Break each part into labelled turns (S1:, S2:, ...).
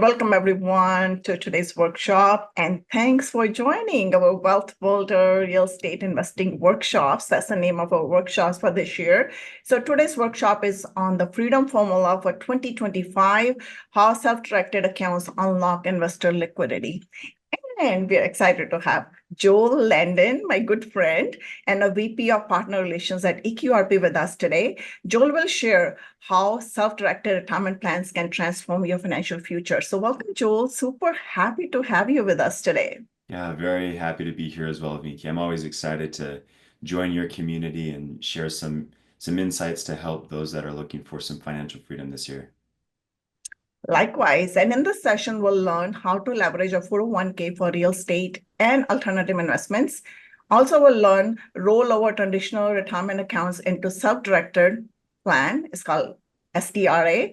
S1: welcome everyone to today's workshop, and thanks for joining our Wealth Builder Real Estate Investing Workshops. That's the name of our workshops for this year. So today's workshop is on the Freedom Formula for 2025, how self-directed accounts unlock investor liquidity. And we're excited to have Joel Landon, my good friend, and a VP of Partner Relations at EQRP with us today. Joel will share how self-directed retirement plans can transform your financial future. So welcome, Joel. Super happy to have you with us today.
S2: Yeah, very happy to be here as well, Vinki. I'm always excited to join your community and share some insights to help those that are looking for some financial freedom this year.
S1: Likewise, and in this session, we'll learn how to leverage a 401k for real estate and alternative investments. Also, we'll learn rollover traditional retirement accounts into self-directed plan. It's called SDRA.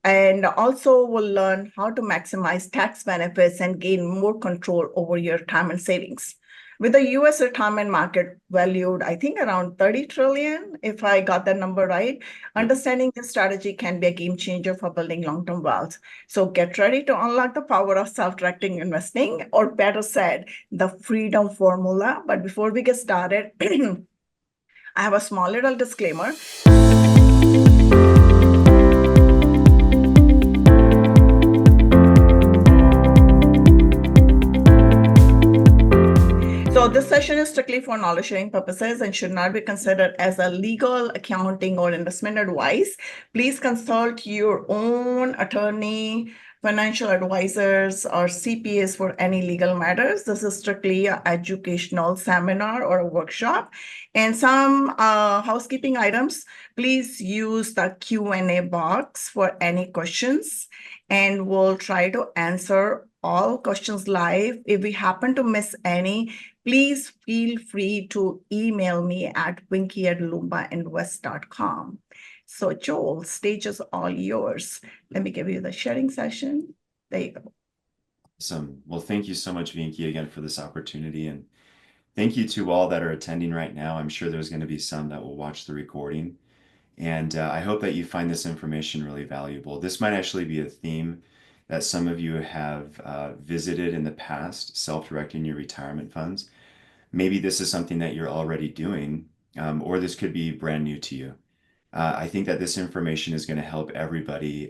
S1: And also, we'll learn how to maximize tax benefits and gain more control over your retirement savings. With the US retirement market valued, I think around 30 trillion, if I got that number right, understanding this strategy can be a game changer for building long-term wealth. So get ready to unlock the power of self-directing investing, or better said, the freedom formula. But before we get started, I have a small little disclaimer. So this session is strictly for knowledge sharing purposes and should not be considered as a legal, accounting, or investment advice. Please consult your own attorney, financial advisors, or CPAs for any legal matters. This is strictly an educational seminar or a workshop. And some housekeeping items, please use the Q&A box for any questions, and we'll try to answer all questions live. If we happen to miss any, please feel free to email me at vinki@loombainvest.com. So Joel, stage is all yours. Let me give you the sharing session. There you go.
S2: Awesome. Well, thank you so much, Vinki, again for this opportunity. And thank you to all that are attending right now. I'm sure there's going to be some that will watch the recording. And I hope that you find this information really valuable. This might actually be a theme that some of you have visited in the past, self-directing your retirement funds. Maybe this is something that you're already doing, or this could be brand new to you. I think that this information is going to help everybody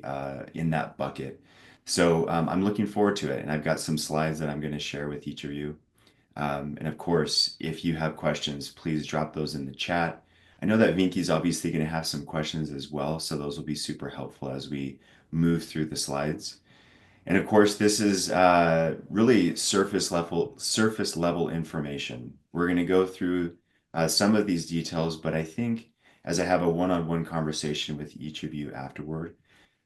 S2: in that bucket. So I'm looking forward to it, and I've got some slides that I'm going to share with each of you. And of course, if you have questions, please drop those in the chat. I know that Vinki's obviously going to have some questions as well, so those will be super helpful as we move through the slides. And of course, this is really surface level information. We're going to go through some of these details, but I think as I have a one-on-one conversation with each of you afterward,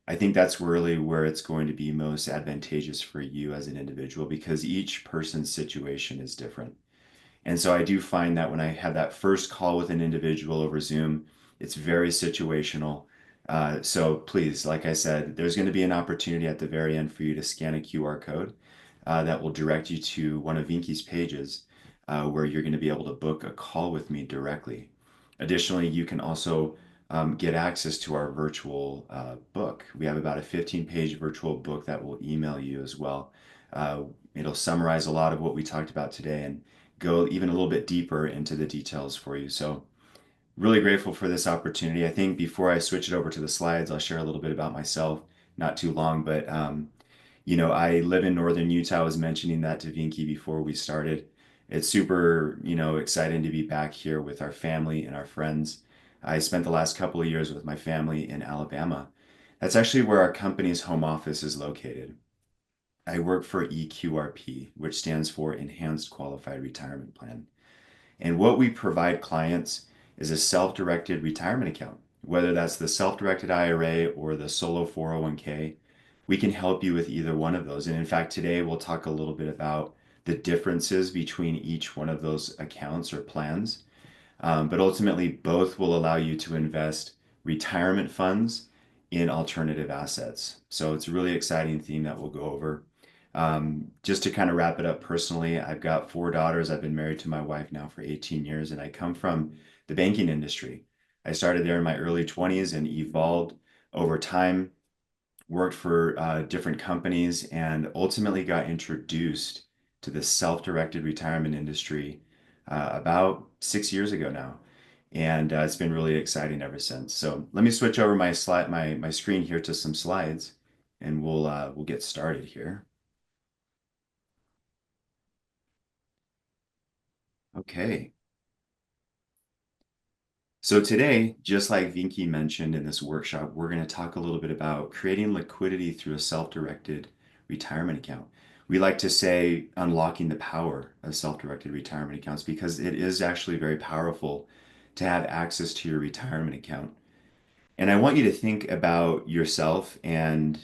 S2: I think that's really where it's going to be most advantageous for you as an individual, because each person's situation is different. And so I do find that when I have that first call with an individual over Zoom, it's very situational. So please, like I said, there's going to be an opportunity at the very end for you to scan a QR code that will direct you to one of Vinki's pages where you're going to be able to book a call with me directly. Additionally, you can also get access to our virtual book. We have about a 15-page virtual book that will email you as well. It'll summarize a lot of what we talked about today and go even a little bit deeper into the details for you. So really grateful for this opportunity. I think before I switch it over to the slides, I'll share a little bit about myself, not too long, but I live in Northern Utah. I was mentioning that to Vinki before we started. It's super, exciting to be back here with our family and our friends. I spent the last couple of years with my family in Alabama. That's actually where our company's home office is located. I work for EQRP, which stands for Enhanced Qualified Retirement Plan. And what we provide clients is a self-directed retirement account, whether that's the self-directed IRA or the solo 401k. We can help you with either one of those. And in fact, today we'll talk a little bit about the differences between each one of those accounts or plans. But ultimately, both will allow you to invest retirement funds in alternative assets. So it's a really exciting theme that we'll go over. Just to kind of wrap it up personally, I've got 4 daughters. I've been married to my wife now for 18 years, and I come from the banking industry. I started there in my early 20s and evolved over time worked for different companies, and ultimately got introduced to the self-directed retirement industry about 6 years ago now. And it's been really exciting ever since. So let me switch over my screen here to some slides, and we'll get started here. Okay. So today, just like Vinki mentioned in this workshop, we're going to talk a little bit about creating liquidity through a self-directed retirement account. We like to say unlocking the power of self-directed retirement accounts because it is actually very powerful to have access to your retirement account. And I want you to think about yourself, and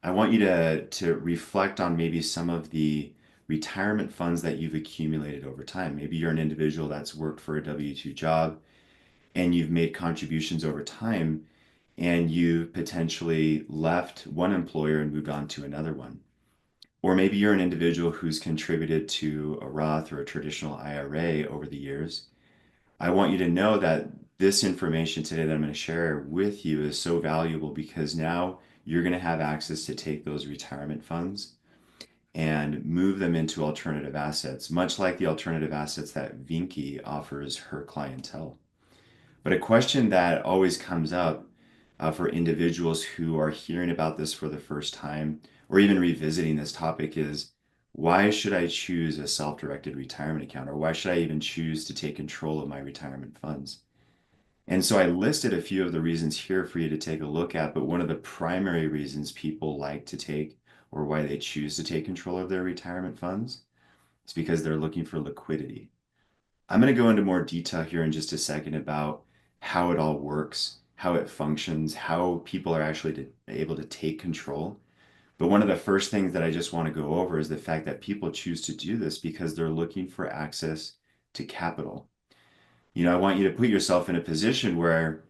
S2: I want you to reflect on maybe some of the retirement funds that you've accumulated over time. Maybe you're an individual that's worked for a W-2 job and you've made contributions over time, and you've potentially left one employer and moved on to another one. Or maybe you're an individual who's contributed to a Roth or a traditional IRA over the years. I want you to know that this information today that I'm going to share with you is so valuable because now you're going to have access to take those retirement funds and move them into alternative assets, much like the alternative assets that Vinki offers her clientele. But a question that always comes up for individuals who are hearing about this for the first time or even revisiting this topic is, why should I choose a self-directed retirement account? Or why should I even choose to take control of my retirement funds? And so I listed a few of the reasons here for you to take a look at, but one of the primary reasons people like to take or why they choose to take control of their retirement funds is because they're looking for liquidity. I'm going to go into more detail here in just a second about how it all works, how it functions, how people are actually able to take control. But one of the first things that I just want to go over is the fact that people choose to do this because they're looking for access to capital. I want you to put yourself in a position where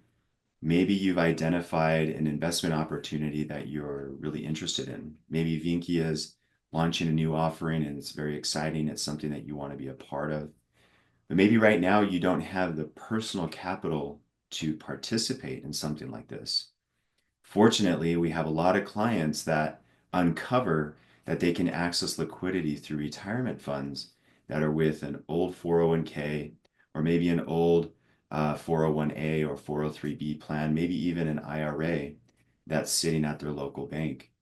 S2: maybe you've identified an investment opportunity that you're really interested in. Maybe Vinki is launching a new offering and it's very exciting. It's something that you want to be a part of. But maybe right now you don't have the personal capital to participate in something like this. Fortunately, we have a lot of clients that uncover that they can access liquidity through retirement funds that are with an old 401k or maybe an old 401a or 403b plan, maybe even an IRA that's sitting at their local bank.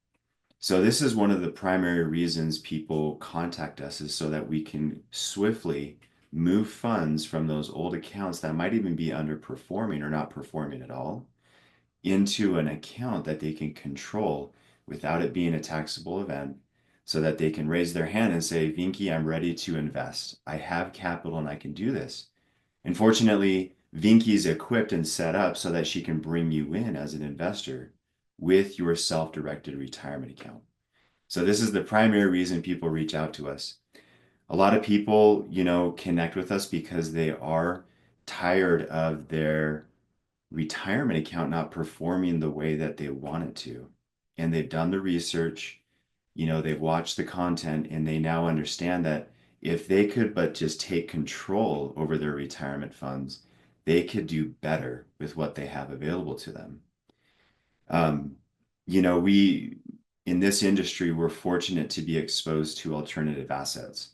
S2: So this is one of the primary reasons people contact us, is so that we can swiftly move funds from those old accounts that might even be underperforming or not performing at all into an account that they can control without it being a taxable event, so that they can raise their hand and say, Vinki, I'm ready to invest. I have capital and I can do this. And fortunately, Vinki's equipped and set up so that she can bring you in as an investor with your self-directed retirement account. So this is the primary reason people reach out to us. A lot of people, connect with us because they are tired of their retirement account not performing the way that they want it to. And they've done the research, they've watched the content, and they now understand that if they could but just take control over their retirement funds, they could do better with what they have available to them. Um, we in this industry, we're fortunate to be exposed to alternative assets,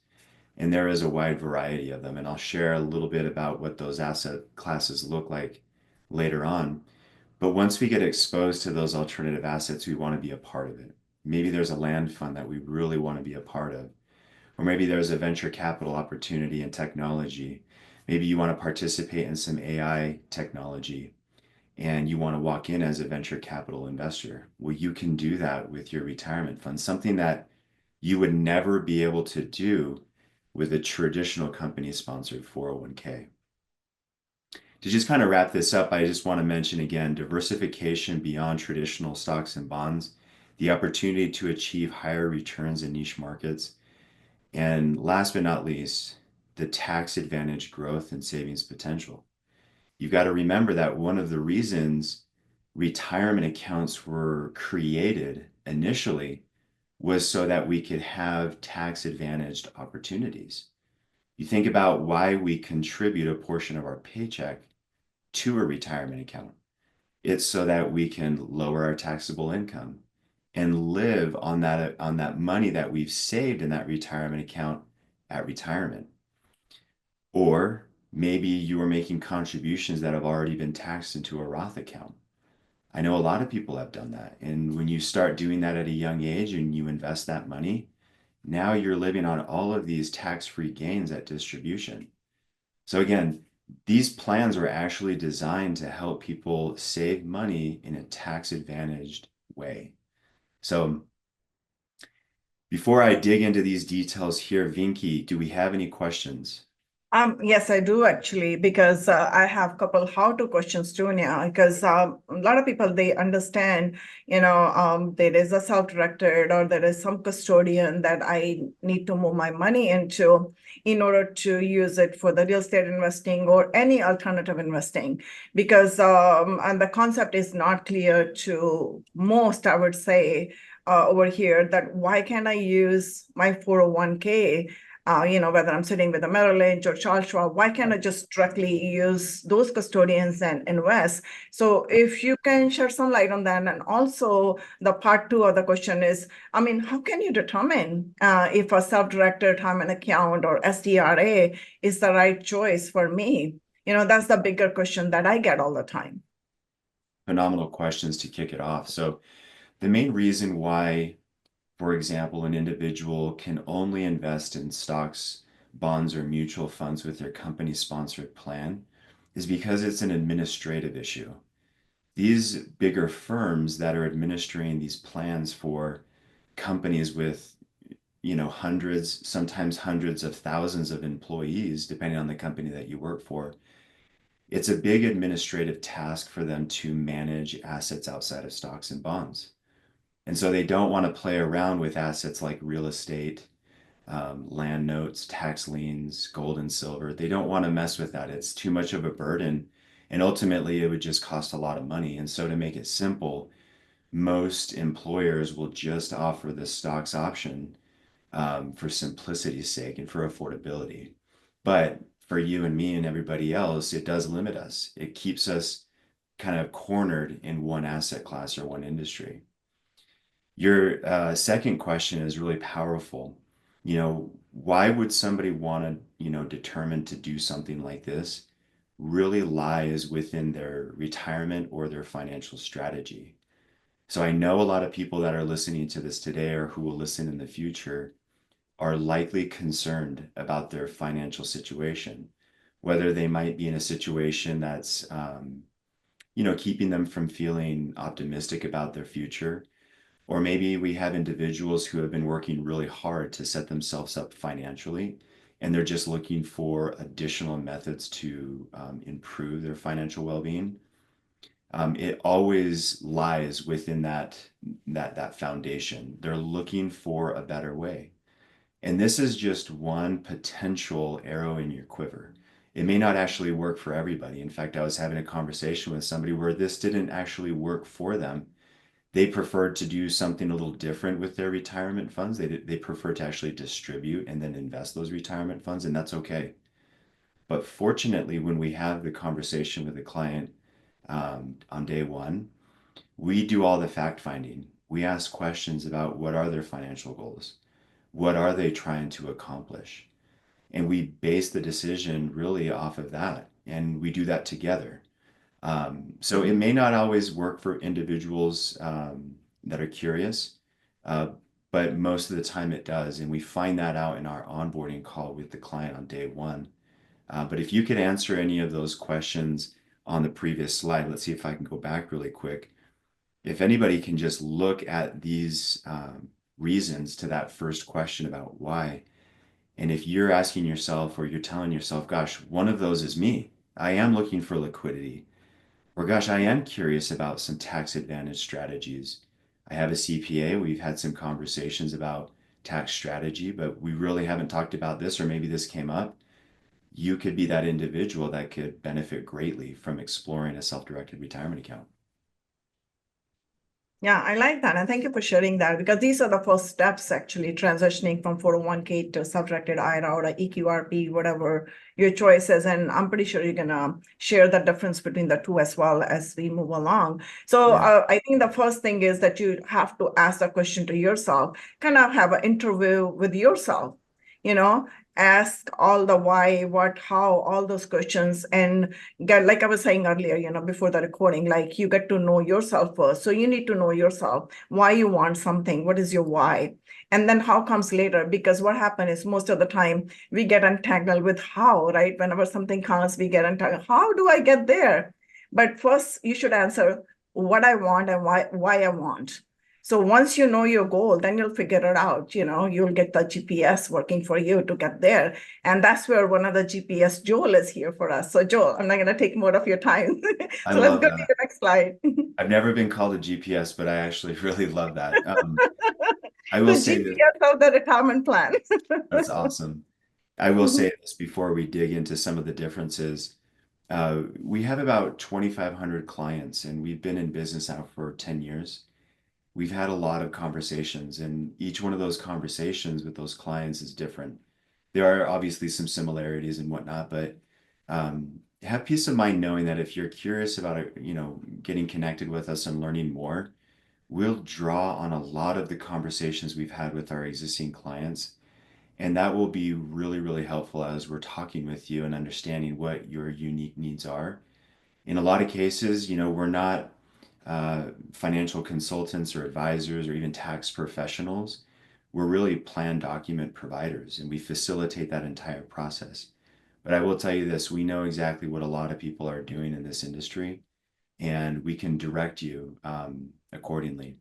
S2: and there is a wide variety of them. And I'll share a little bit about what those asset classes look like later on. But once we get exposed to those alternative assets, we want to be a part of it. Maybe there's a land fund that we really want to be a part of, or maybe there's a venture capital opportunity in technology. Maybe you want to participate in some AI technology and you want to walk in as a venture capital investor. Well, you can do that with your retirement fund, something that you would never be able to do with a traditional company sponsored 401k. To just kind of wrap this up, I just want to mention again, diversification beyond traditional stocks and bonds, the opportunity to achieve higher returns in niche markets, and last but not least, the tax advantage growth and savings potential. You've got to remember that one of the reasons retirement accounts were created initially was so that we could have tax advantaged opportunities. You think about why we contribute a portion of our paycheck to a retirement account. It's so that we can lower our taxable income. and live on that money that we've saved in that retirement account at retirement. Or maybe you are making contributions that have already been taxed into a Roth account. I know a lot of people have done that. And when you start doing that at a young age and you invest that money, now you're living on all of these tax-free gains at distribution. So again, these plans were actually designed to help people save money in a tax-advantaged way. So before I dig into these details here, Vinki, do we have any questions?
S1: Yes, I do actually, because I have a couple how-to questions too now, because a lot of people, they understand, there is a self-directed or there is some custodian that I need to move my money into in order to use it for the real estate investing or any alternative investing, because and the concept is not clear to most, I would say, over here, that why can't I use my 401k? Whether I'm sitting with a Merrill Lynch or Charles Schwab, why can't I just directly use those custodians and invest? So if you can shed some light on that. And also the part two of the question is, how can you determine if a self-directed retirement account or SDRA is the right choice for me? That's the bigger question that I get all the time.
S2: Phenomenal questions to kick it off. So the main reason why, for example, an individual can only invest in stocks, bonds, or mutual funds with their company-sponsored plan is because it's an administrative issue. These bigger firms that are administering these plans for companies with, hundreds, sometimes hundreds of thousands of employees, depending on the company that you work for, it's a big administrative task for them to manage assets outside of stocks and bonds. And so they don't want to play around with assets like real estate, land notes, tax liens, gold and silver. They don't want to mess with that. It's too much of a burden. And ultimately, it would just cost a lot of money. And so to make it simple, most employers will just offer the stocks option for simplicity's sake and for affordability. But for you and me and everybody else, it does limit us. It keeps us kind of cornered in one asset class or one industry. Your second question is really powerful. Why would somebody want to, determine to do something like this? Really lies within their retirement or their financial strategy. So I know a lot of people that are listening to this today or who will listen in the future are likely concerned about their financial situation, whether they might be in a situation that's, keeping them from feeling optimistic about their future. Or maybe we have individuals who have been working really hard to set themselves up financially, and they're just looking for additional methods to improve their financial well-being. It always lies within that foundation. They're looking for a better way. And this is just one potential arrow in your quiver. It may not actually work for everybody. In fact, I was having a conversation with somebody where this didn't actually work for them. They preferred to do something a little different with their retirement funds. They prefer to actually distribute and then invest those retirement funds, and that's okay. But fortunately, when we have the conversation with the client on day one, we do all the fact finding. We ask questions about what are their financial goals? What are they trying to accomplish? And we base the decision really off of that. And we do that together. So it may not always work for individuals that are curious, uh, but most of the time it does. And we find that out in our onboarding call with the client on day one. But if you could answer any of those questions on the previous slide, let's see if I can go back really quick. If anybody can just look at these reasons to that first question about why, and if you're asking yourself or you're telling yourself, gosh, one of those is me. I am looking for liquidity. Or gosh, I am curious about some tax advantage strategies. I have a CPA. We've had some conversations about tax strategy, but we really haven't talked about this, or maybe this came up. You could be that individual that could benefit greatly from exploring a self-directed retirement account.
S1: Yeah, I like that. And thank you for sharing that because these are the first steps actually transitioning from 401k to self-directed IRA or a EQRP, whatever your choice is. And I'm pretty sure you're going to share the difference between the two as well as we move along. So
S2: Yeah.
S1: I think the first thing is that you have to ask the question to yourself, kind of have an interview with yourself, you know, ask all the why, what, how, all those questions and get, like I was saying earlier, before the recording, like you get to know yourself first. So you need to know yourself, why you want something, what is your why? And then how comes later? Because what happens is most of the time we get entangled with how, right? Whenever something comes, we get entangled. How do I get there? But first you should answer what I want and why I want. So once you know your goal, then you'll figure it out. You'll get the GPS working for you to get there. And that's where one of the GPS, Joel, is here for us. So Joel, I'm not going to take more of your time.
S2: I
S1: So let's
S2: love
S1: go to
S2: that.
S1: the next slide.
S2: I've never been called a GPS, but I actually really love that. I will
S1: The
S2: say that
S1: GPS of the retirement plan.
S2: that's awesome. I will
S1: Mhm.
S2: say this before we dig into some of the differences. We have about 2,500 clients, and we've been in business now for 10 years. We've had a lot of conversations, and each one of those conversations with those clients is different. There are obviously some similarities and whatnot, but have peace of mind knowing that if you're curious about it, getting connected with us and learning more, we'll draw on a lot of the conversations we've had with our existing clients. And that will be really, really helpful as we're talking with you and understanding what your unique needs are. In a lot of cases, we're not financial consultants or advisors or even tax professionals. We're really plan document providers and we facilitate that entire process. But I will tell you this, we know exactly what a lot of people are doing in this industry and we can direct you accordingly.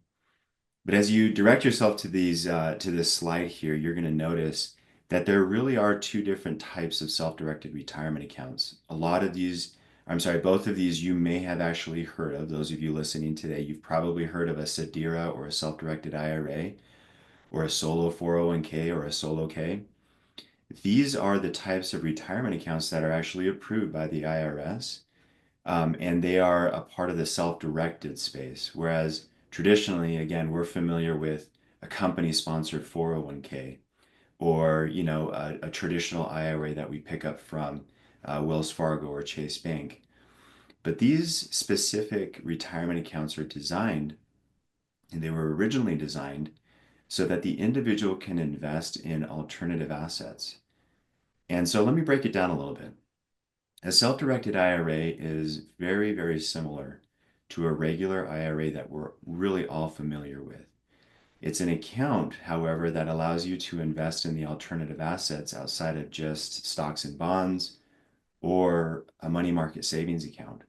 S2: But as you direct yourself to this slide here, you're going to notice that there really are two different types of self-directed retirement accounts. Both of these you may have actually heard of. Those of you listening today, you've probably heard of a SDIRA or a self-directed IRA or a solo 401k or a solo K. These are the types of retirement accounts that are actually approved by the IRS, and they are a part of the self-directed space. Whereas traditionally, again, we're familiar with a company-sponsored 401k or a traditional IRA that we pick up from Wells Fargo or Chase Bank. But these specific retirement accounts are designed, and they were originally designed so that the individual can invest in alternative assets. And so let me break it down a little bit. A self-directed IRA is very, very similar to a regular IRA that we're really all familiar with. It's an account, however, that allows you to invest in the alternative assets outside of just stocks and bonds or a money market savings account.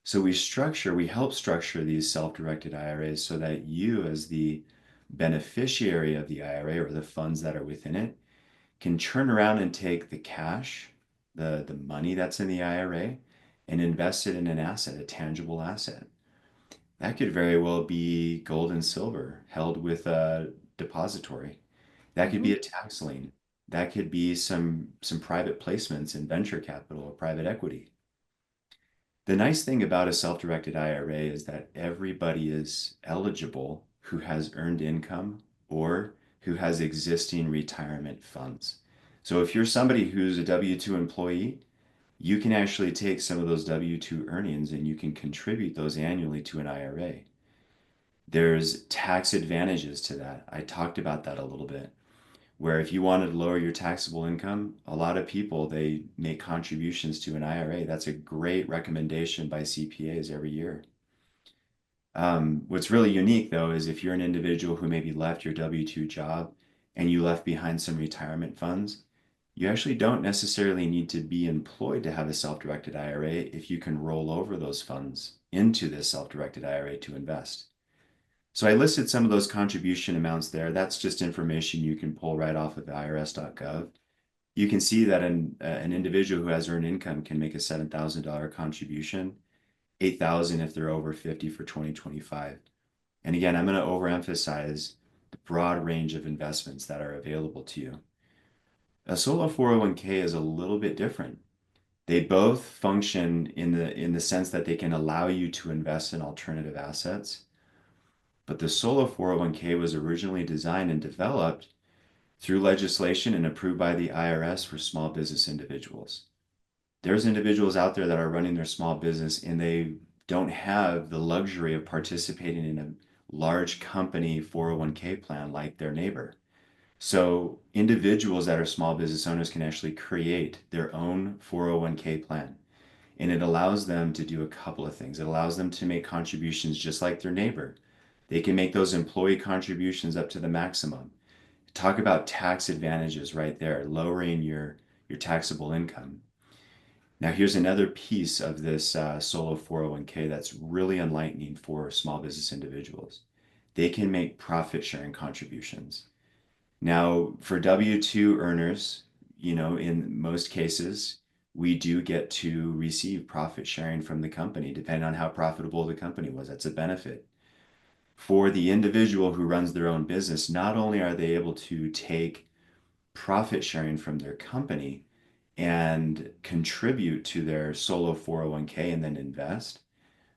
S2: So we help structure these self-directed IRAs so that you, as the beneficiary of the IRA or the funds that are within it, can turn around and take the cash, the money that's in the IRA, and invest it in an asset, a tangible asset. That could very well be gold and silver held with a depository. That could be
S1: Mhm.
S2: a tax lien. That could be some private placements in venture capital or private equity. The nice thing about a self-directed IRA is that everybody is eligible who has earned income or who has existing retirement funds. So if you're somebody who's a W-2 employee, you can actually take some of those W-2 earnings and you can contribute those annually to an IRA. There's tax advantages to that. I talked about that a little bit, where if you wanted to lower your taxable income, a lot of people, they make contributions to an IRA. That's a great recommendation by CPAs every year. What's really unique though is if you're an individual who maybe left your W-2 job and you left behind some retirement funds, you actually don't necessarily need to be employed to have a self-directed IRA if you can roll over those funds into this self-directed IRA to invest. So I listed some of those contribution amounts there. That's just information you can pull right off of irs.gov. You can see that an individual who has earned income can make a $7,000 contribution, 8,000 if they're over 50 for 2025. And again, I'm going to overemphasize the broad range of investments that are available to you. A solo 401k is a little bit different. They both function in the sense that they can allow you to invest in alternative assets, But the solo 401k was originally designed and developed through legislation and approved by the IRS for small business individuals. There's individuals out there that are running their small business and they don't have the luxury of participating in a large company 401k plan like their neighbor. So individuals that are small business owners can actually create their own 401k plan. And it allows them to do a couple of things. It allows them to make contributions just like their neighbor. They can make those employee contributions up to the maximum. Talk about tax advantages right there, lowering your taxable income. Now, here's another piece of this solo 401k that's really enlightening for small business individuals. They can make profit sharing contributions. Now, for W-2 earners, in most cases, we do get to receive profit sharing from the company, depending on how profitable the company was. That's a benefit. For the individual who runs their own business, not only are they able to take profit sharing from their company and contribute to their solo 401k and then invest,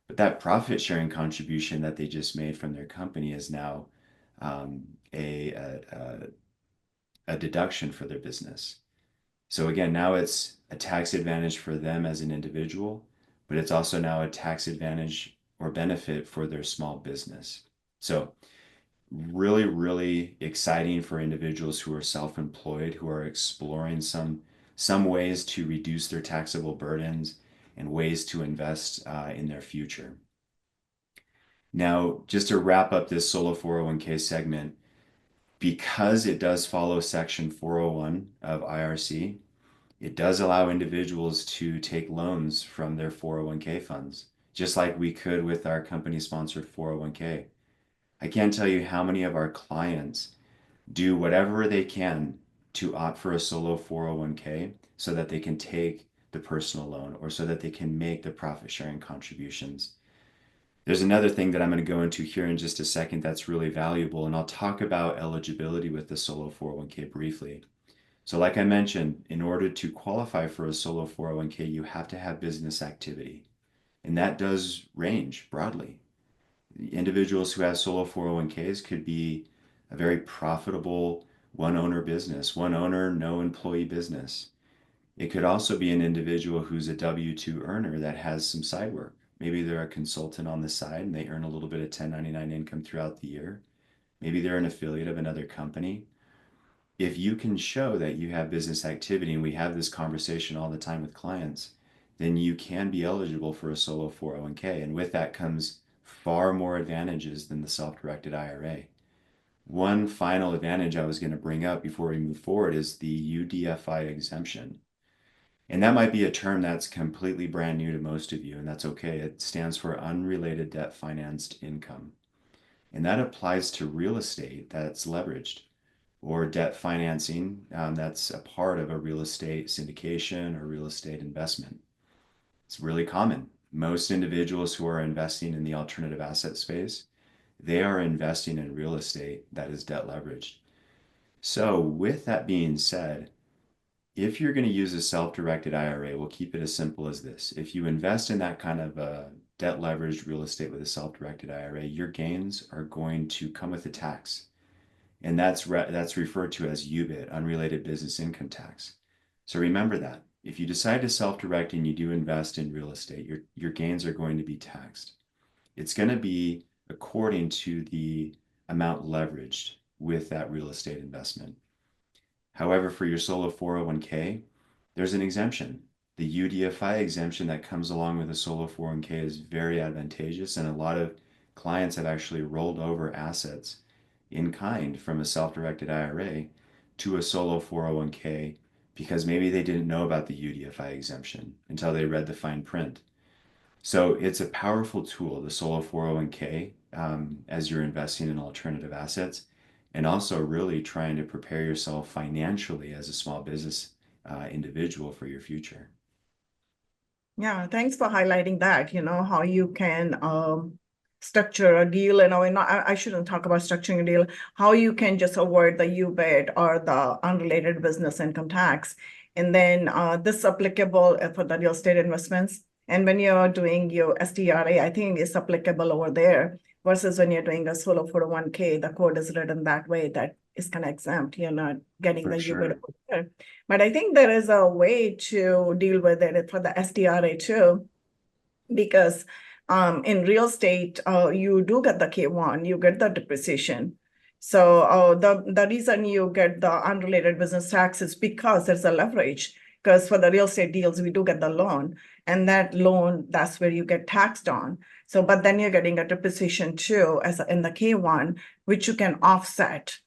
S2: but that profit sharing contribution that they just made from their company is now um, a deduction for their business. So again, now it's a tax advantage for them as an individual, but it's also now a tax advantage or benefit for their small business. So really, really exciting for individuals who are self-employed, who are exploring some ways to reduce their taxable burdens and ways to invest in their future. Now, just to wrap up this solo 401k segment, because it does follow Section 401 of IRC, it does allow individuals to take loans from their 401k funds, just like we could with our company-sponsored 401k. I can't tell you how many of our clients do whatever they can to opt for a solo 401k so that they can take the personal loan or so that they can make the profit sharing contributions. There's another thing that I'm going to go into here in just a second that's really valuable, and I'll talk about eligibility with the solo 401k briefly. So like I mentioned, in order to qualify for a solo 401k, you have to have business activity. And that does range broadly. Individuals who have solo 401ks could be a very profitable one owner business, one owner, no employee business. It could also be an individual who's a W-2 earner that has some side work. Maybe they're a consultant on the side and they earn a little bit of 1099 income throughout the year. Maybe they're an affiliate of another company. If you can show that you have business activity, and we have this conversation all the time with clients, then you can be eligible for a solo 401k. And with that comes far more advantages than the self-directed IRA. One final advantage I was going to bring up before we move forward is the UDFI exemption. And that might be a term that's completely brand new to most of you, and that's okay. It stands for unrelated debt financed income. And that applies to real estate that's leveraged or debt financing that's a part of a real estate syndication or real estate investment. It's really common. Most individuals who are investing in the alternative asset space, they are investing in real estate that is debt leveraged. So with that being said, if you're going to use a self-directed IRA, we'll keep it as simple as this. If you invest in that kind of debt leveraged real estate with a self-directed IRA, your gains are going to come with a tax. And that's referred to as UBIT, unrelated business income tax. So remember that. If you decide to self-direct and you do invest in real estate, your gains are going to be taxed. It's going to be according to the amount leveraged with that real estate investment. However, for your solo 401k, there's an exemption. The UDFI exemption that comes along with a solo 401k is very advantageous, and a lot of clients have actually rolled over assets in kind from a self-directed IRA to a solo 401k because maybe they didn't know about the UDFI exemption until they read the fine print. So it's a powerful tool, the solo 401k, as you're investing in alternative assets and also really trying to prepare yourself financially as a small business individual for your future.
S1: Yeah, thanks for highlighting that, how you can structure a deal. And I shouldn't talk about structuring a deal, how you can just avoid the UBIT or the unrelated business income tax. And then this is applicable for the real estate investments. And when you're doing your SDRA, I think it's applicable over there. versus when you're doing a solo 401k, the code is written that way that is kind of exempt. You're not getting
S2: For
S1: the UBIT
S2: sure.
S1: over there. But I think there is a way to deal with it for the SDRA too, because in real estate, you do get the K1, you get the depreciation. So the reason you get the unrelated business tax is because there's a leverage. Because for the real estate deals, we do get the loan, and that loan, that's where you get taxed on. So, but then you're getting a depreciation too, in the K1, which you can offset.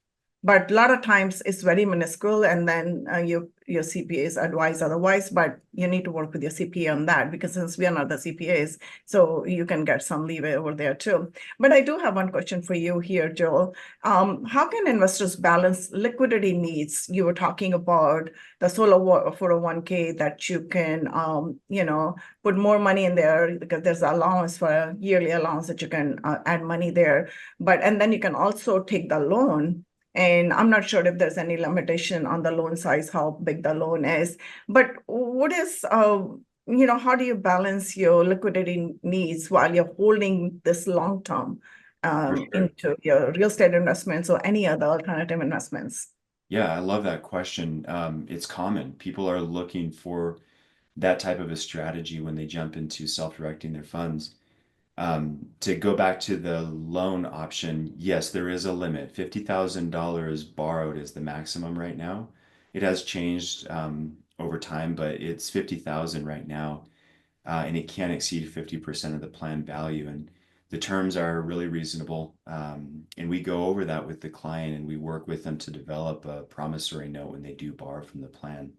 S1: But a lot of times it's very minuscule, and then your CPAs advise otherwise. But you need to work with your CPA on that, because since we are not the CPAs, so you can get some leeway over there too. But I do have one question for you here, Joel. How can investors balance liquidity needs? You were talking about the solo 401k that you can, put more money in there because there's allowance for a yearly allowance that you can add money there. And then you can also take the loan. And I'm not sure if there's any limitation on the loan size, how big the loan is. But what is, how do you balance your liquidity needs while you're holding this long term
S2: For sure.
S1: into your real estate investments or any other alternative investments?
S2: Yeah, I love that question. It's common. People are looking for that type of a strategy when they jump into self-directing their funds. To go back to the loan option, yes, there is a limit. $50,000 borrowed is the maximum right now. It has changed over time, but it's 50,000 right now, and it can't exceed 50% of the planned value. And the terms are really reasonable. And we go over that with the client, and we work with them to develop a promissory note when they do borrow from the plan.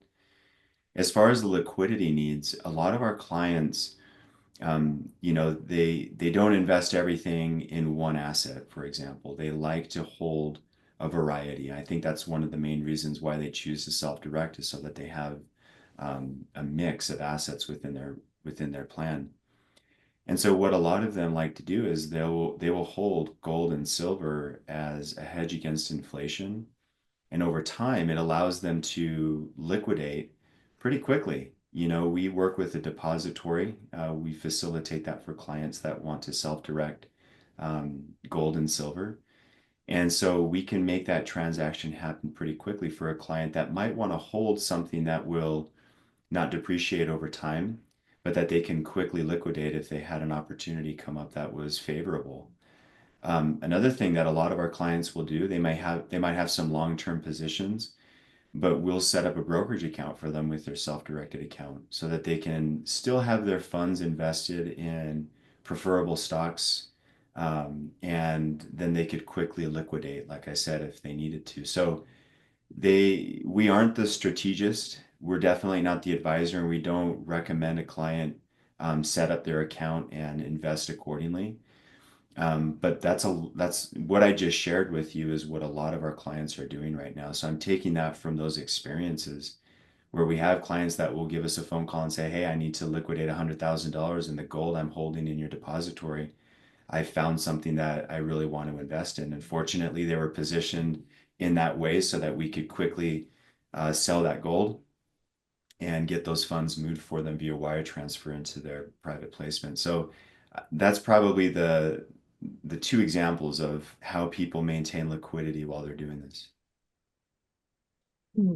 S2: As far as the liquidity needs, a lot of our clients, they don't invest everything in one asset, for example. They like to hold a variety. I think that's one of the main reasons why they choose to self-direct, is so that they have a mix of assets within their plan. And so what a lot of them like to do is they will hold gold and silver as a hedge against inflation. And over time, it allows them to liquidate pretty quickly. We work with a depository. We facilitate that for clients that want to self-direct gold and silver. And so we can make that transaction happen pretty quickly for a client that might want to hold something that will not depreciate over time, but that they can quickly liquidate if they had an opportunity come up that was favorable. Another thing that a lot of our clients will do, they might have some long-term positions, but we'll set up a brokerage account for them with their self-directed account so that they can still have their funds invested in preferable stocks, and then they could quickly liquidate, like I said, if they needed to. So we aren't the strategist. We're definitely not the advisor, and we don't recommend a client set up their account and invest accordingly. But that's what I just shared with you is what a lot of our clients are doing right now. So I'm taking that from those experiences where we have clients that will give us a phone call and say, "Hey, I need to liquidate $100,000 in the gold I'm holding in your depository. I found something that I really want to invest in." And fortunately, they were positioned in that way so that we could quickly sell that gold and get those funds moved for them via wire transfer into their private placement. So that's probably the two examples of how people maintain liquidity while they're doing this.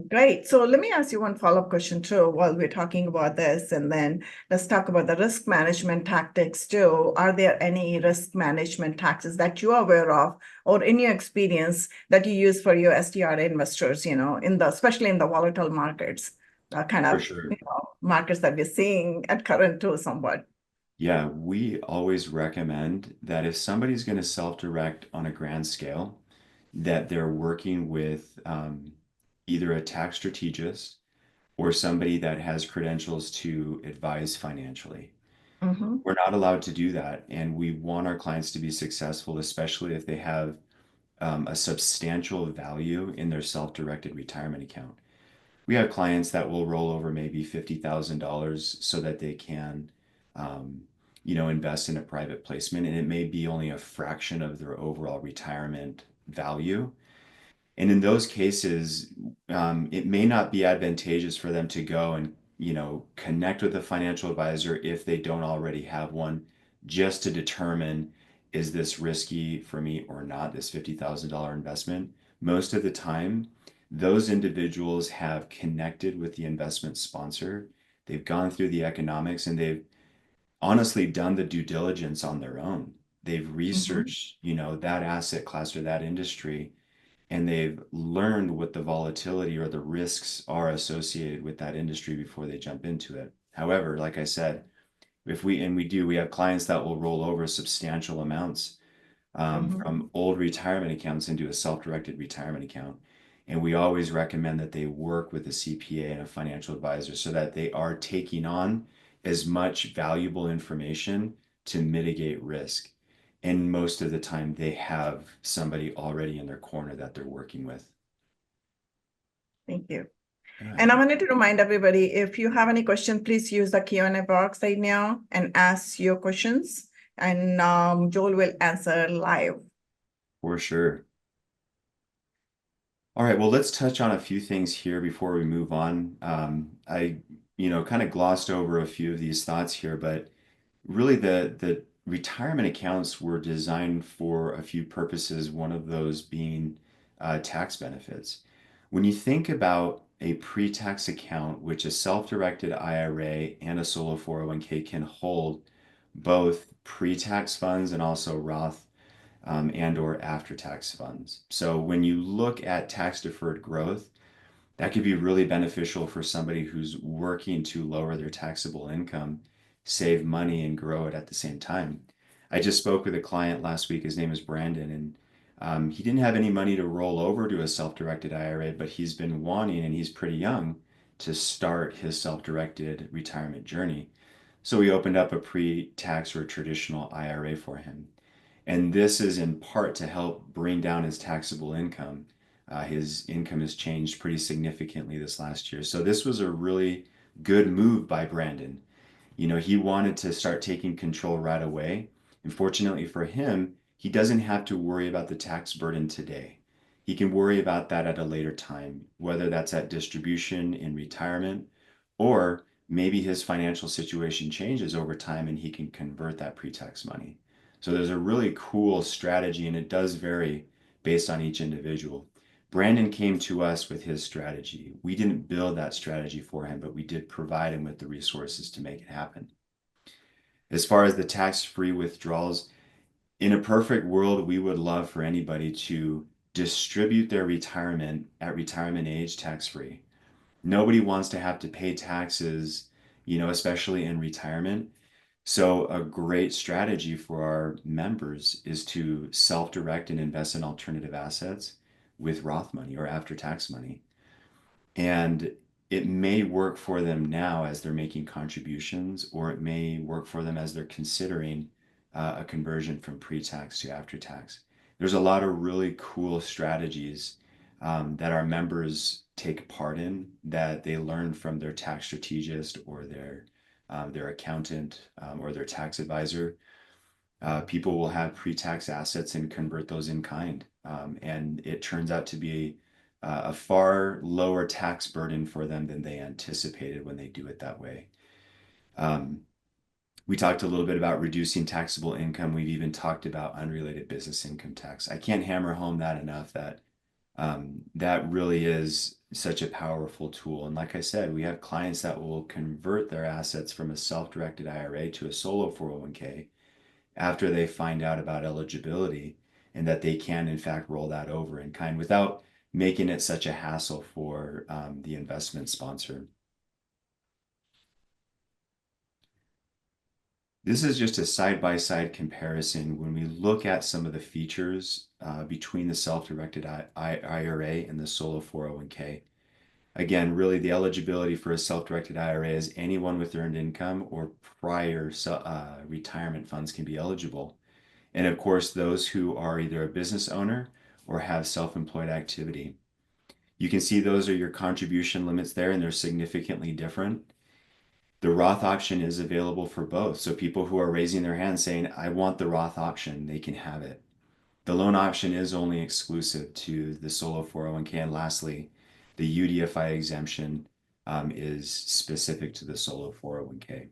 S1: Great. So let me ask you one follow-up question too, while we're talking about this, and then let's talk about the risk management tactics too. Are there any risk management tactics that you are aware of, or in your experience that you use for your SDR investors, especially in the volatile markets, kind
S2: For
S1: of,
S2: sure.
S1: markets that we're seeing at current too, somewhat?
S2: Yeah, we always recommend that if somebody's going to self-direct on a grand scale, that they're working with either a tax strategist or somebody that has credentials to advise financially.
S1: Mm-hmm.
S2: We're not allowed to do that, and we want our clients to be successful, especially if they have a substantial value in their self-directed retirement account. We have clients that will roll over maybe $50,000 so that they can, invest in a private placement, and it may be only a fraction of their overall retirement value. And in those cases, it may not be advantageous for them to go and, connect with a financial advisor if they don't already have one, just to determine is this risky for me or not, this $50,000 investment? Most of the time, those individuals have connected with the investment sponsor. They've gone through the economics and they've honestly done the due diligence on their own. They've
S1: Mhm.
S2: researched, that asset class or that industry, and they've learned what the volatility or the risks are associated with that industry before they jump into it. However, like I said, if we and we do, we have clients that will roll over substantial amounts
S1: Mhm.
S2: from old retirement accounts into a self-directed retirement account. And we always recommend that they work with a CPA and a financial advisor so that they are taking on as much valuable information to mitigate risk. And most of the time, they have somebody already in their corner that they're working with.
S1: Thank you.
S2: Yeah,
S1: And I wanted to remind everybody, if you have any questions, please use the Q&A box right now and ask your questions, and Joel will answer live.
S2: for sure. All right, well, let's touch on a few things here before we move on. I, kind of glossed over a few of these thoughts here, but really the retirement accounts were designed for a few purposes, one of those being tax benefits. When you think about a pre-tax account, which a self-directed IRA and a solo 401k can hold both pre-tax funds and also Roth and or after-tax funds. So when you look at tax-deferred growth, that could be really beneficial for somebody who's working to lower their taxable income, save money, and grow it at the same time. I just spoke with a client last week. His name is Brandon, and he didn't have any money to roll over to a self-directed IRA, but he's been wanting, and he's pretty young, to start his self-directed retirement journey. So we opened up a pre-tax or traditional IRA for him. And this is in part to help bring down his taxable income. His income has changed pretty significantly this last year. So this was a really good move by Brandon. He wanted to start taking control right away. And fortunately for him, he doesn't have to worry about the tax burden today. He can worry about that at a later time, whether that's at distribution in retirement, or maybe his financial situation changes over time and he can convert that pre-tax money. So there's a really cool strategy, and it does vary based on each individual. Brandon came to us with his strategy. We didn't build that strategy for him, but we did provide him with the resources to make it happen. As far as the tax-free withdrawals, in a perfect world, we would love for anybody to distribute their retirement at retirement age tax-free. Nobody wants to have to pay taxes, especially in retirement. So a great strategy for our members is to self-direct and invest in alternative assets with Roth money or after-tax money. And it may work for them now as they're making contributions, or it may work for them as they're considering a conversion from pre-tax to after-tax. There's a lot of really cool strategies that our members take part in that they learn from their tax strategist or their accountant or their tax advisor. People will have pre-tax assets and convert those in kind. And it turns out to be a far lower tax burden for them than they anticipated when they do it that way. Um, we talked a little bit about reducing taxable income. We've even talked about unrelated business income tax. I can't hammer home that enough that that really is such a powerful tool. And like I said, we have clients that will convert their assets from a self-directed IRA to a solo 401k after they find out about eligibility and that they can in fact roll that over in kind without making it such a hassle for the investment sponsor. This is just a side-by-side comparison when we look at some of the features between the self-directed IRA and the solo 401k. Again, really the eligibility for a self-directed IRA is anyone with earned income or prior retirement funds can be eligible. And of course, those who are either a business owner or have self-employed activity. You can see those are your contribution limits there, and they're significantly different. The Roth option is available for both. So people who are raising their hand saying, I want the Roth option, they can have it. The loan option is only exclusive to the solo 401k. And lastly, the UDFI exemption is specific to the solo 401k.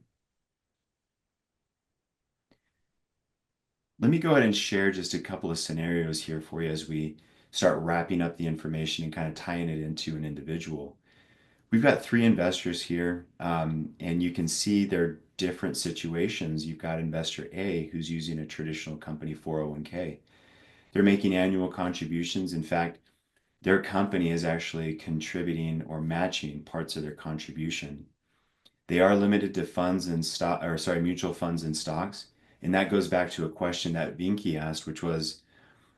S2: let me go ahead and share just a couple of scenarios here for you as we start wrapping up the information and kind of tying it into an individual. We've got three investors here, and you can see their different situations. You've got investor A, who's using a traditional company 401k. They're making annual contributions. In fact, their company is actually contributing or matching parts of their contribution. They are limited to funds and stock, or sorry, mutual funds and stocks. And that goes back to a question that Vinki asked, which was,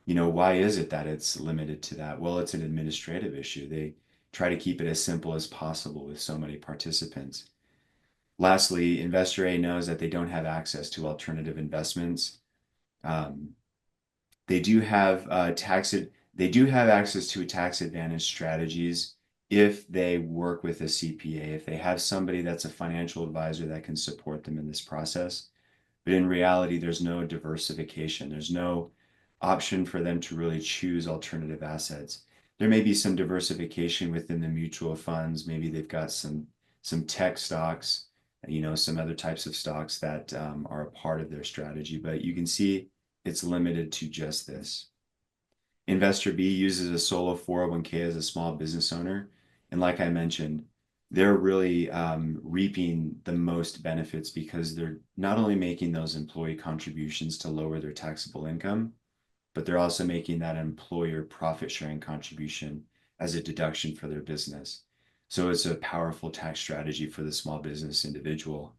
S2: why is it that it's limited to that? Well, it's an administrative issue. They try to keep it as simple as possible with so many participants. Lastly, investor A knows that they don't have access to alternative investments. Um, they do have they do have access to tax advantage strategies if they work with a CPA, if they have somebody that's a financial advisor that can support them in this process. But in reality, there's no diversification. There's no option for them to really choose alternative assets. There may be some diversification within the mutual funds. Maybe they've got some tech stocks, some other types of stocks that are a part of their strategy. But you can see it's limited to just this. Investor B uses a solo 401k as a small business owner. And like I mentioned, they're really reaping the most benefits because they're not only making those employee contributions to lower their taxable income, but they're also making that employer profit sharing contribution as a deduction for their business. So it's a powerful tax strategy for the small business individual.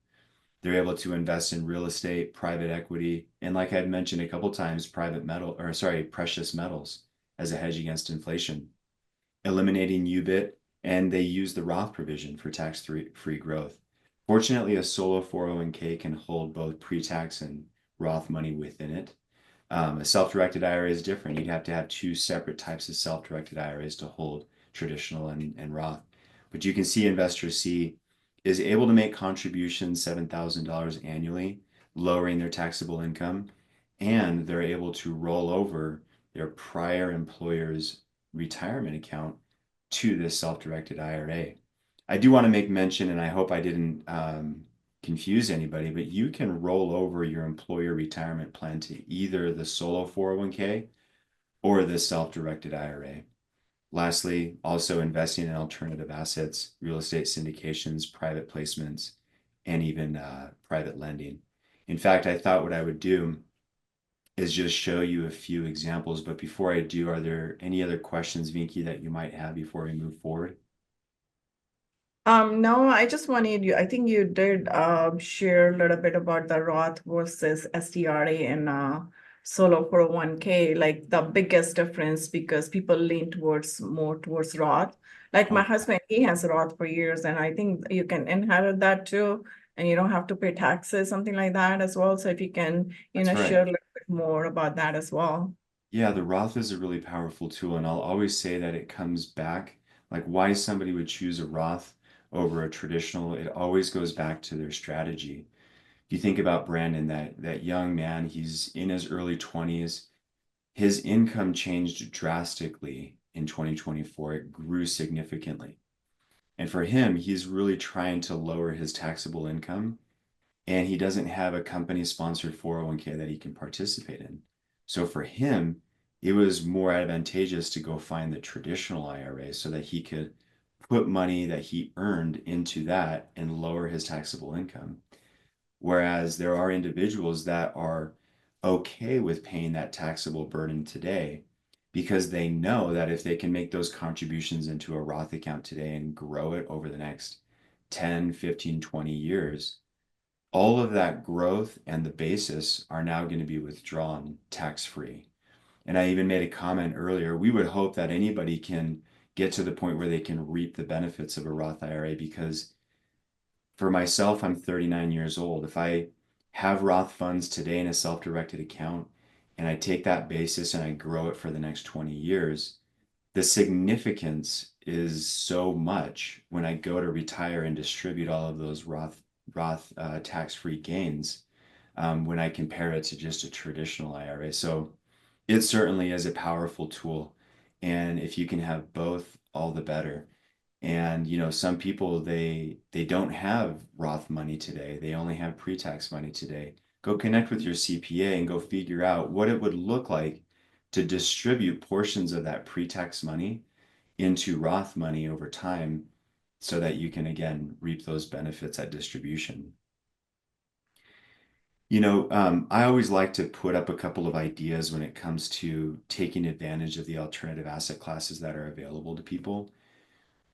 S2: They're able to invest in real estate, private equity, and like I'd mentioned a couple times, precious metals as a hedge against inflation, eliminating UBIT, and they use the Roth provision for tax-free growth. Fortunately, a solo 401k can hold both pre-tax and Roth money within it. A self-directed IRA is different. You'd have to have two separate types of self-directed IRAs to hold traditional and Roth. But you can see investor C is able to make contributions $7,000 annually, lowering their taxable income, and they're able to roll over their prior employer's retirement account to this self-directed IRA. I do want to make mention, and I hope I didn't confuse anybody, but you can roll over your employer retirement plan to either the solo 401k or the self-directed IRA. Lastly, also investing in alternative assets, real estate syndications, private placements, and even private lending. In fact, I thought what I would do is just show you a few examples. But before I do, are there any other questions, Vinki, that you might have before we move forward?
S1: No, I just wanted you, I think you did share a little bit about the Roth versus SDRA and solo 401k, like the biggest difference because people lean more towards Roth. Like my
S2: Oh,
S1: husband, he has Roth for years, and I think you can inherit that too, and you don't have to pay taxes, something like that as well. So if you can,
S2: that's
S1: share
S2: right.
S1: a little bit more about that as well.
S2: Yeah, the Roth is a really powerful tool, and I'll always say that it comes back, like why somebody would choose a Roth over a traditional, it always goes back to their strategy. If you think about Brandon, that young man, he's in his early 20s. His income changed drastically in 2024. It grew significantly. And for him, he's really trying to lower his taxable income, and he doesn't have a company sponsored 401k that he can participate in. So for him, it was more advantageous to go find the traditional IRA so that he could put money that he earned into that and lower his taxable income. Whereas there are individuals that are okay with paying that taxable burden today because they know that if they can make those contributions into a Roth account today and grow it over the next 10, 15, 20 years, all of that growth and the basis are now going to be withdrawn tax-free. And I even made a comment earlier, we would hope that anybody can get to the point where they can reap the benefits of a Roth IRA because for myself, I'm 39 years old. If I have Roth funds today in a self-directed account and I take that basis and I grow it for the next 20 years, the significance is so much when I go to retire and distribute all of those Roth tax-free gains when I compare it to just a traditional IRA. So it certainly is a powerful tool. And if you can have both, all the better. And some people they don't have Roth money today. They only have pre-tax money today. go connect with your CPA and go figure out what it would look like to distribute portions of that pre-tax money into Roth money over time so that you can, again, reap those benefits at distribution. I always like to put up a couple of ideas when it comes to taking advantage of the alternative asset classes that are available to people.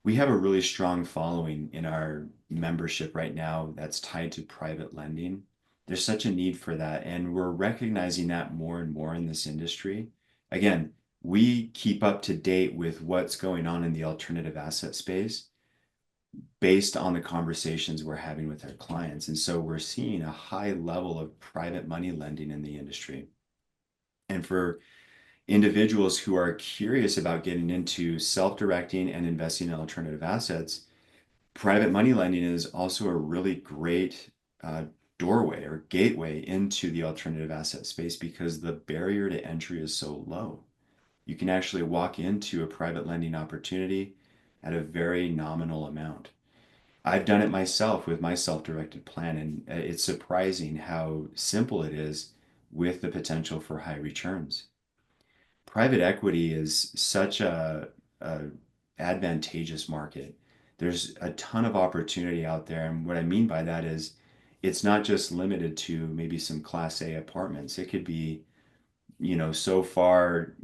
S2: We have a really strong following in our membership right now that's tied to private lending. There's such a need for that, and we're recognizing that more and more in this industry. Again, we keep up to date with what's going on in the alternative asset space based on the conversations we're having with our clients. And so we're seeing a high level of private money lending in the industry. And for individuals who are curious about getting into self-directing and investing in alternative assets, private money lending is also a really great doorway or gateway into the alternative asset space because the barrier to entry is so low. You can actually walk into a private lending opportunity at a very nominal amount. I've done it myself with my self-directed plan, and it's surprising how simple it is with the potential for high returns. Private equity is such a advantageous market. There's a ton of opportunity out there, and what I mean by that is it's not just limited to maybe some Class A apartments. It could be, so far,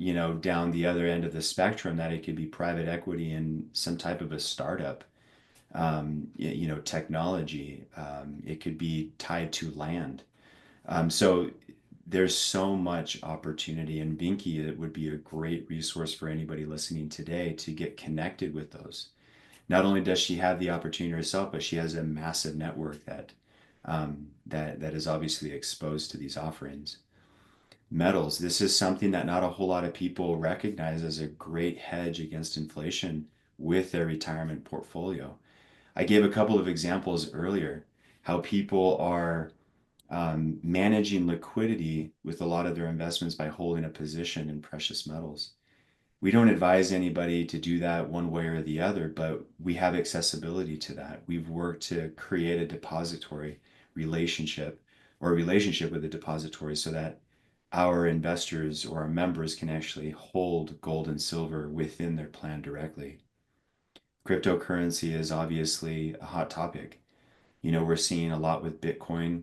S2: down the other end of the spectrum that it could be private equity in some type of a startup, technology. It could be tied to land. So there's so much opportunity, and Vinki, it would be a great resource for anybody listening today to get connected with those. Not only does she have the opportunity herself, but she has a massive network that is obviously exposed to these offerings. Metals. This is something that not a whole lot of people recognize as a great hedge against inflation with their retirement portfolio. I gave a couple of examples earlier, how people are managing liquidity with a lot of their investments by holding a position in precious metals. We don't advise anybody to do that one way or the other, but we have accessibility to that. We've worked to create a depository relationship or a relationship with a depository so that our investors or our members can actually hold gold and silver within their plan directly. Cryptocurrency is obviously a hot topic. We're seeing a lot with Bitcoin.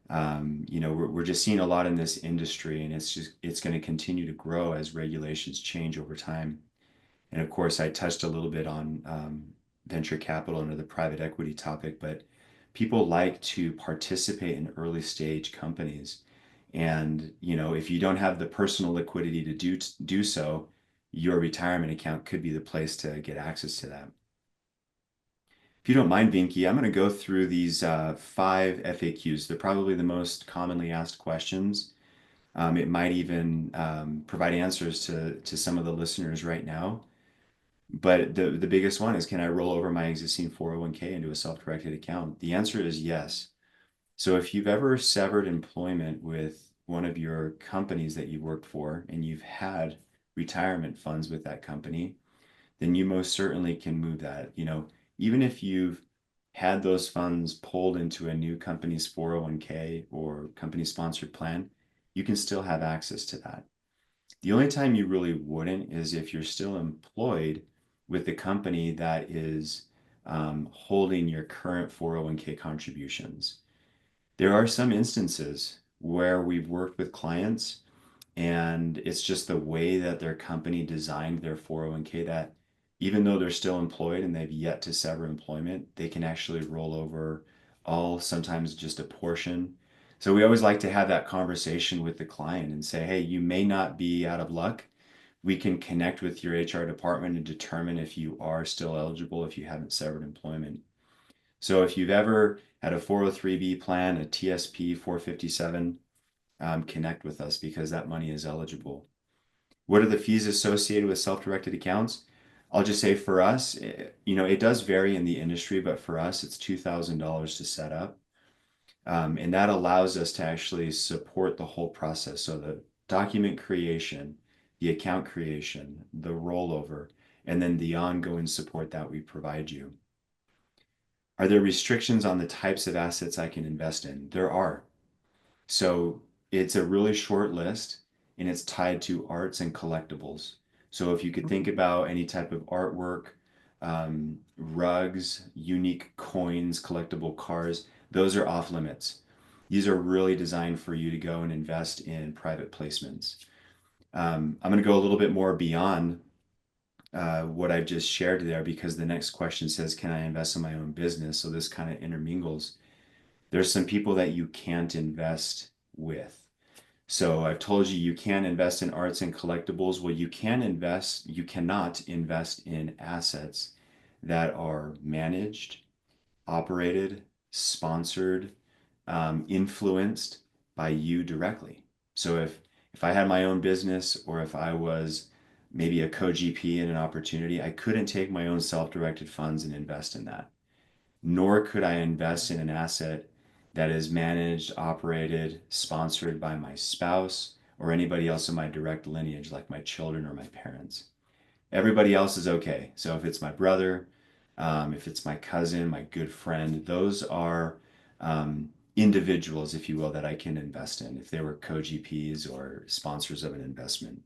S2: We're just seeing a lot in this industry, and it's going to continue to grow as regulations change over time. And of course, I touched a little bit on venture capital under the private equity topic, but people like to participate in early stage companies. And, if you don't have the personal liquidity to do so, your retirement account could be the place to get access to that. If you don't mind, Vinki, I'm going to go through these 5 FAQs. They're probably the most commonly asked questions. It might even provide answers to some of the listeners right now. But the biggest one is, can I roll over my existing 401k into a self-directed account? The answer is yes. So if you've ever severed employment with one of your companies that you worked for and you've had retirement funds with that company, then you most certainly can move that. Even if you've had those funds pulled into a new company's 401k or company sponsored plan, you can still have access to that. The only time you really wouldn't is if you're still employed with the company that is holding your current 401k contributions. There are some instances where we've worked with clients and it's just the way that their company designed their 401k that even though they're still employed and they've yet to sever employment, they can actually roll over all, sometimes just a portion. So we always like to have that conversation with the client and say, hey, you may not be out of luck. We can connect with your HR department and determine if you are still eligible if you haven't severed employment. So if you've ever had a 403B plan, a TSP 457, connect with us because that money is eligible. What are the fees associated with self-directed accounts? I'll just say for us, it does vary in the industry, but for us, it's $2,000 to set up. And that allows us to actually support the whole process. So the document creation, the account creation, the rollover, and then the ongoing support that we provide you. Are there restrictions on the types of assets I can invest in? There are. So it's a really short list and it's tied to arts and collectibles. So if you could think about any type of artwork, rugs, unique coins, collectible cars, those are off limits. These are really designed for you to go and invest in private placements. I'm going to go a little bit more beyond what I've just shared there because the next question says, can I invest in my own business? So this kind of intermingles. There's some people that you can't invest with. So I've told you can't invest in arts and collectibles. Well, you cannot invest in assets that are managed, operated, sponsored, influenced by you directly. So if I had my own business or if I was maybe a co-GP in an opportunity, I couldn't take my own self-directed funds and invest in that. Nor could I invest in an asset that is managed, operated, sponsored by my spouse or anybody else in my direct lineage, like my children or my parents. Everybody else is okay. So if it's my brother, if it's my cousin, my good friend, those are individuals, if you will, that I can invest in if they were co-GPs or sponsors of an investment.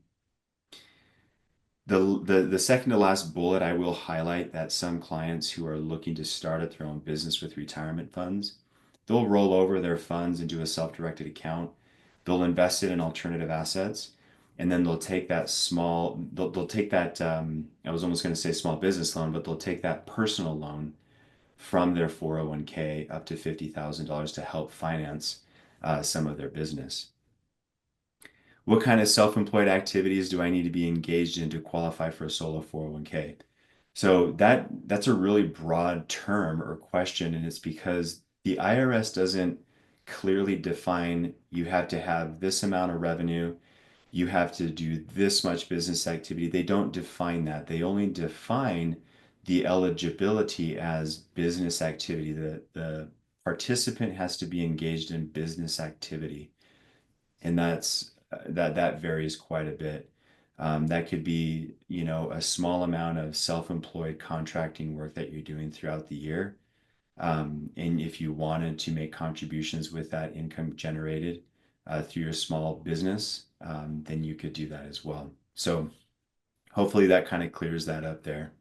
S2: The second to last bullet, I will highlight that some clients who are looking to start their own business with retirement funds, they'll roll over their funds into a self-directed account. They'll invest it in alternative assets, and then they'll take that, I was almost going to say small business loan, but they'll take that personal loan from their 401k up to $50,000 to help finance some of their business. What kind of self-employed activities do I need to be engaged in to qualify for a solo 401k? So that's a really broad term or question, and it's because the IRS doesn't clearly define you have to have this amount of revenue, you have to do this much business activity. They don't define that. They only define the eligibility as business activity. The participant has to be engaged in business activity, and that varies quite a bit. That could be, a small amount of self-employed contracting work that you're doing throughout the year. And if you wanted to make contributions with that income generated through your small business, then you could do that as well. So hopefully that kind of clears that up there.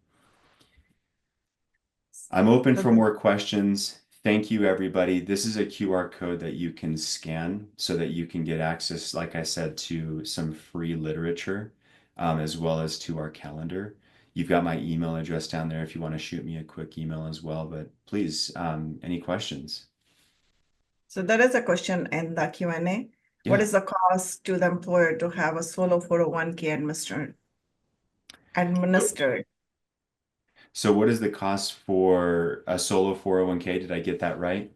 S2: I'm open for more questions. Thank you, everybody. This is a QR code that you can scan so that you can get access, like I said, to some free literature, as well as to our calendar. You've got my email address down there if you want to shoot me a quick email as well. But please, any questions?
S1: So there is a question in the Q&A. What
S2: Yeah.
S1: is the cost to the employer to have a solo 401k administered?
S2: So what is the cost for a solo 401k? Did I get that right?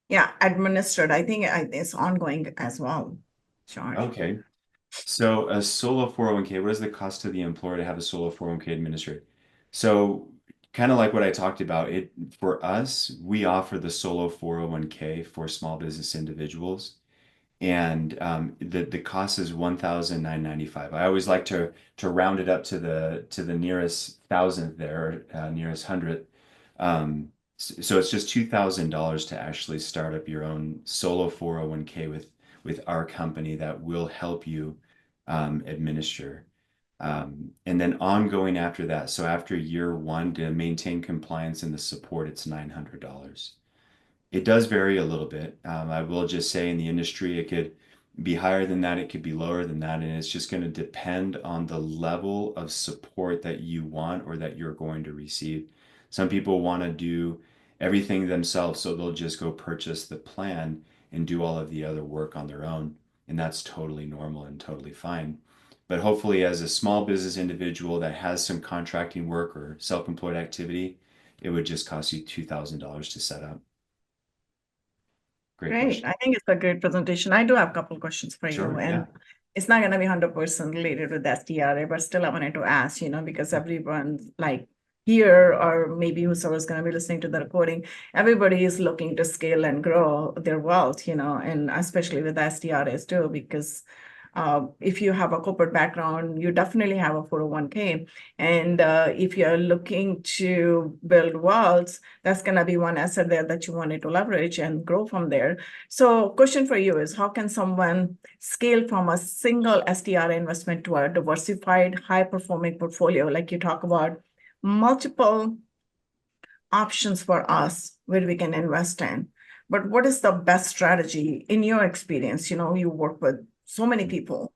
S1: Yeah, administered. I think it's ongoing as well. Sure.
S2: Okay. So a solo 401k, what is the cost to the employer to have a solo 401k administered? So kind of like what I talked about, it for us, we offer the solo 401k for small business individuals. And the cost is 1,995. I always like to round it up to the nearest thousandth there, nearest hundredth. So it's just $2,000 to actually start up your own solo 401k with our company that will help you administer. And then ongoing after that. So after year one, to maintain compliance and the support, it's $900. It does vary a little bit. I will just say in the industry, it could be higher than that, it could be lower than that, and it's just going to depend on the level of support that you want or that you're going to receive. Some people want to do everything themselves, so they'll just go purchase the plan and do all of the other work on their own, and that's totally normal and totally fine. But hopefully, as a small business individual that has some contracting work or self-employed activity, it would just cost you $2,000 to set up. Great
S1: Great.
S2: question.
S1: I think it's a great presentation. I do have a couple of questions for you,
S2: Sure,
S1: and
S2: yeah.
S1: it's not going to be 100% related with SDRA, but still I wanted to ask, because everyone like here or maybe whosoever's going to be listening to the recording, everybody is looking to scale and grow their wealth, and especially with SDRAs too, because If you have a corporate background, you definitely have a 401k. And if you're looking to build wealth, that's going to be one asset there that you wanted to leverage and grow from there. So question for you is, how can someone scale from a single SDR investment to a diversified, high-performing portfolio? Like you talk about multiple options for us where we can invest in. But what is the best strategy in your experience? You work with so many people.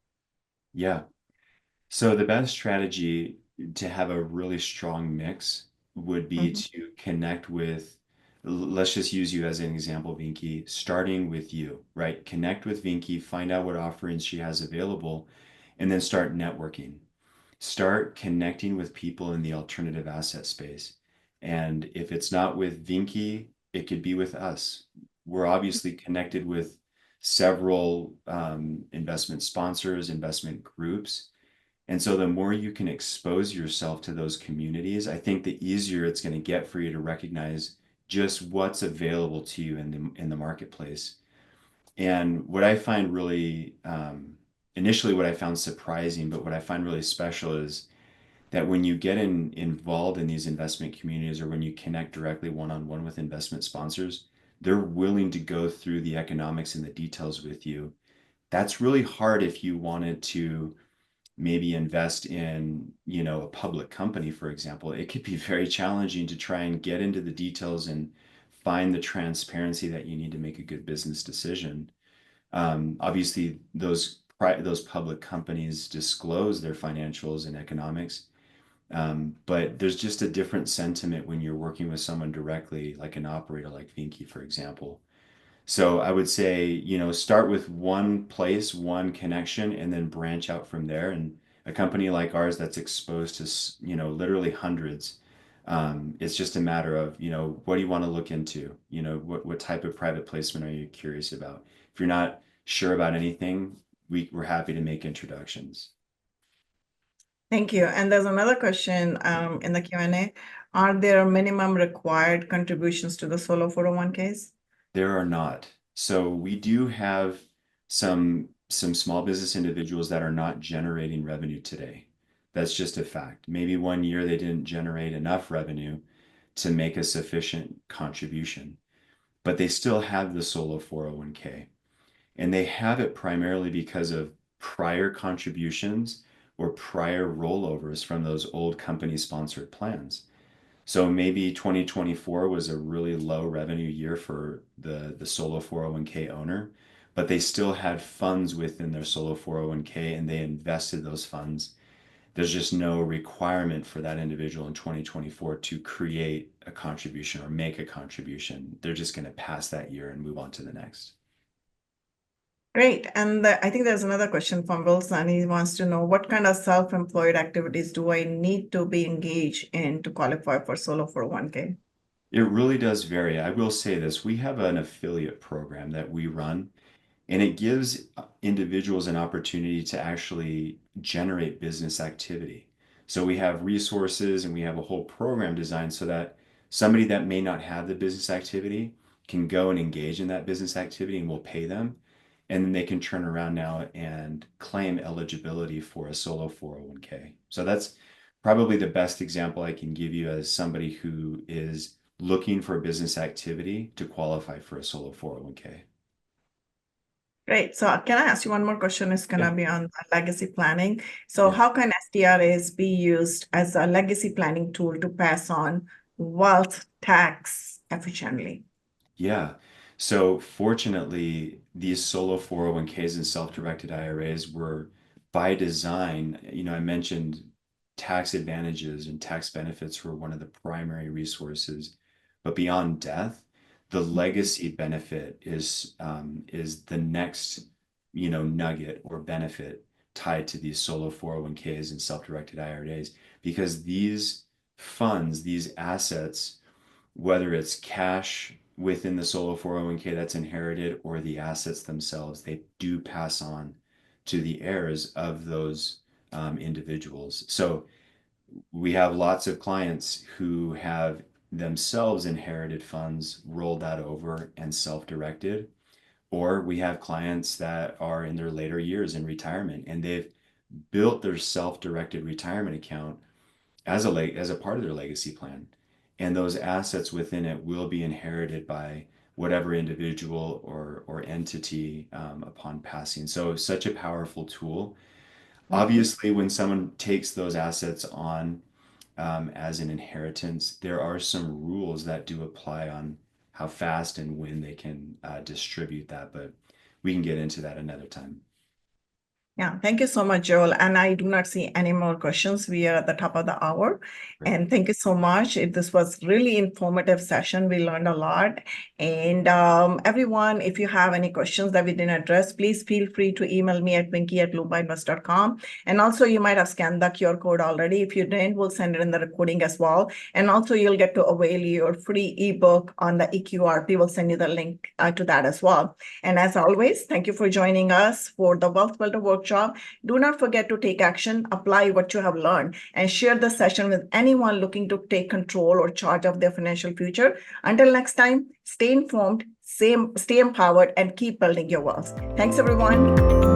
S2: Yeah. So the best strategy to have a really strong mix would be
S1: Mhm.
S2: to connect with, let's just use you as an example, Vinki, starting with you, right? Connect with Vinki, find out what offerings she has available, and then start networking. Start connecting with people in the alternative asset space. And if it's not with Vinki, it could be with us. We're obviously connected with several investment sponsors, investment groups. And so the more you can expose yourself to those communities, I think the easier it's going to get for you to recognize just what's available to you in the marketplace. And what I find really initially what I found surprising, but what I find really special is that when you get involved in these investment communities or when you connect directly one-on-one with investment sponsors, they're willing to go through the economics and the details with you. That's really hard if you wanted to maybe invest in, a public company, for example. It could be very challenging to try and get into the details and find the transparency that you need to make a good business decision. Obviously, those public companies disclose their financials and economics, but there's just a different sentiment when you're working with someone directly, like an operator like Vinki, for example. So I would say, start with one place, one connection, and then branch out from there. And a company like ours that's exposed to, literally hundreds, it's just a matter of, what do you want to look into? What type of private placement are you curious about? If you're not sure about anything, we're happy to make introductions.
S1: Thank you. And there's another question in the Q&A. Are there minimum required contributions to the solo 401ks?
S2: There are not. So we do have some small business individuals that are not generating revenue today. That's just a fact. Maybe one year they didn't generate enough revenue to make a sufficient contribution, but they still have the solo 401k. And they have it primarily because of prior contributions or prior rollovers from those old company sponsored plans. So maybe 2024 was a really low revenue year for the solo 401k owner, but they still had funds within their solo 401k and they invested those funds. There's just no requirement for that individual in 2024 to create a contribution or make a contribution. They're just going to pass that year and move on to the next.
S1: Great. And I think there's another question from Wilson. He wants to know, what kind of self-employed activities do I need to be engaged in to qualify for solo 401k?
S2: It really does vary. I will say this, we have an affiliate program that we run, and it gives individuals an opportunity to actually generate business activity. So we have resources and we have a whole program designed so that somebody that may not have the business activity can go and engage in that business activity and we'll pay them. And then they can turn around now and claim eligibility for a solo 401k. So that's probably the best example I can give you as somebody who is looking for business activity to qualify for a solo 401k.
S1: Great. So can I ask you one more question? It's going
S2: Yeah.
S1: to be on legacy planning. So
S2: Yeah.
S1: how can SDRAs be used as a legacy planning tool to pass on wealth tax efficiently?
S2: Yeah. So fortunately, these solo 401ks and self-directed IRAs were by design. I mentioned tax advantages and tax benefits were one of the primary resources, but beyond death, the legacy benefit is the next, nugget or benefit tied to these solo 401ks and self-directed IRAs, because these funds, these assets, whether it's cash within the solo 401k that's inherited or the assets themselves, they do pass on to the heirs of those individuals. So we have lots of clients who have themselves inherited funds, rolled that over and self-directed. Or we have clients that are in their later years in retirement and they've built their self-directed retirement account as a part of their legacy plan. And those assets within it will be inherited by whatever individual or entity upon passing. So such a powerful tool. Obviously, when someone takes those assets on as an inheritance, there are some rules that do apply on how fast and when they can distribute that, but we can get into that another time.
S1: Yeah, thank you so much, Joel. And I do not see any more questions. We are at the top of the hour.
S2: Great.
S1: And thank you so much. This was really informative session. We learned a lot. And everyone, if you have any questions that we didn't address, please feel free to email me at vinki@loombainvest.com. And also, you might have scanned the QR code already. If you didn't, we'll send it in the recording as well. And also, you'll get to avail your free ebook on the EQRP. We'll send you the link to that as well. And as always, thank you for joining us for the Wealth Builder Workshop. Do not forget to take action, apply what you have learned, and share the session with anyone looking to take control or charge of their financial future. Until next time, stay informed, stay empowered, and keep building your wealth. Thanks, everyone.